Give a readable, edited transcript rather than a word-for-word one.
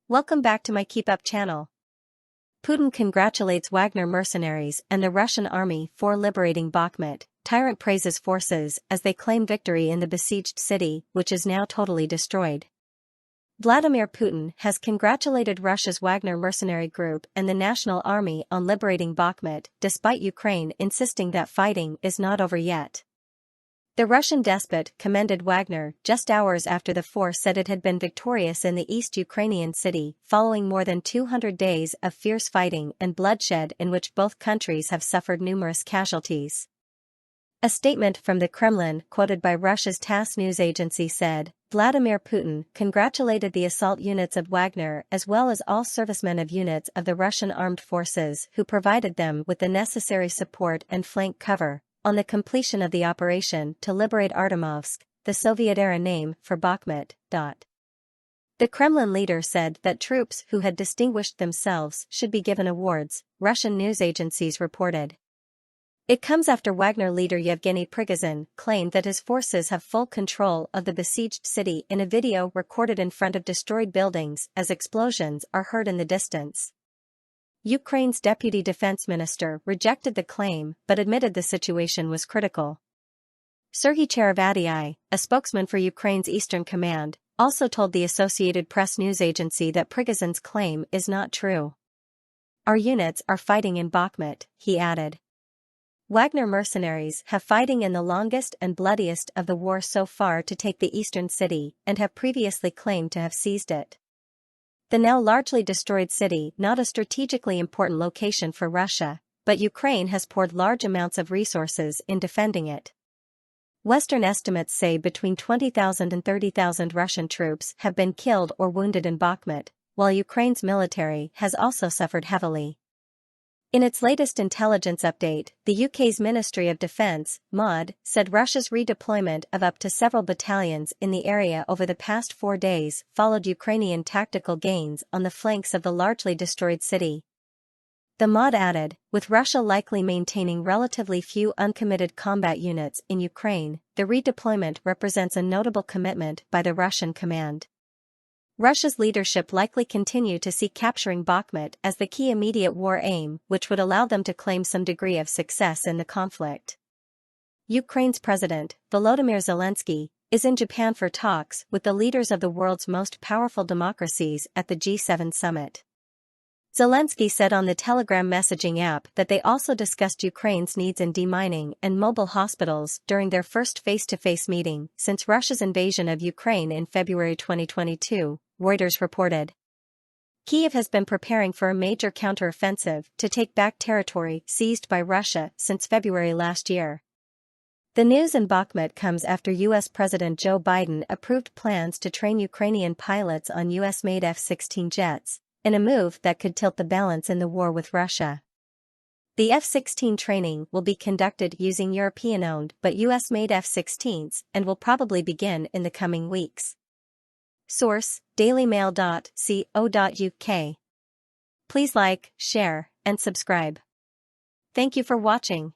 Welcome back to my KEEPUP channel. Putin congratulates Wagner mercenaries and the Russian army for liberating Bakhmut. Tyrant praises forces as they claim victory in the besieged city, which is now totally destroyed. Vladimir Putin has congratulated Russia's Wagner mercenary group and the national army on liberating Bakhmut, despite Ukraine insisting that fighting is not over yet. The Russian despot commended Wagner just hours after the force said it had been victorious in the East Ukrainian city, following more than 200 days of fierce fighting and bloodshed in which both countries have suffered numerous casualties. A statement from the Kremlin, quoted by Russia's TASS news agency, said, Vladimir Putin congratulated the assault units of Wagner as well as all servicemen of units of the Russian armed forces who provided them with the necessary support and flank cover on the completion of the operation to liberate Artemovsk, the Soviet-era name for Bakhmut. The Kremlin leader said that troops who had distinguished themselves should be given awards, Russian news agencies reported. It comes after Wagner leader Yevgeny Prigozhin claimed that his forces have full control of the besieged city in a video recorded in front of destroyed buildings as explosions are heard in the distance. Ukraine's deputy defense minister rejected the claim but admitted the situation was critical. Serhiy Cherevadii, a spokesman for Ukraine's Eastern Command, also told the Associated Press news agency that Prigozhin's claim is not true. Our units are fighting in Bakhmut, he added. Wagner mercenaries have fighting in the longest and bloodiest of the war so far to take the eastern city and have previously claimed to have seized it. The now largely destroyed city, not a strategically important location for Russia, but Ukraine has poured large amounts of resources in defending it. Western estimates say between 20,000 and 30,000 Russian troops have been killed or wounded in Bakhmut, while Ukraine's military has also suffered heavily. In its latest intelligence update, the UK's Ministry of Defence, MOD, said Russia's redeployment of up to several battalions in the area over the past 4 days followed Ukrainian tactical gains on the flanks of the largely destroyed city. The MOD added, with Russia likely maintaining relatively few uncommitted combat units in Ukraine, the redeployment represents a notable commitment by the Russian command. Russia's leadership likely continue to see capturing Bakhmut as the key immediate war aim, which would allow them to claim some degree of success in the conflict. Ukraine's president, Volodymyr Zelensky, is in Japan for talks with the leaders of the world's most powerful democracies at the G7 summit. Zelensky said on the Telegram messaging app that they also discussed Ukraine's needs in demining and mobile hospitals during their first face-to-face meeting since Russia's invasion of Ukraine in February 2022, Reuters reported. Kyiv has been preparing for a major counter-offensive to take back territory seized by Russia since February last year. The news in Bakhmut comes after U.S. President Joe Biden approved plans to train Ukrainian pilots on U.S.-made F-16 jets, in a move that could tilt the balance in the war with Russia. The F-16 training will be conducted using European-owned but U.S.-made F-16s and will probably begin in the coming weeks. Source: dailymail.co.uk. Please like, share, and subscribe. Thank you for watching.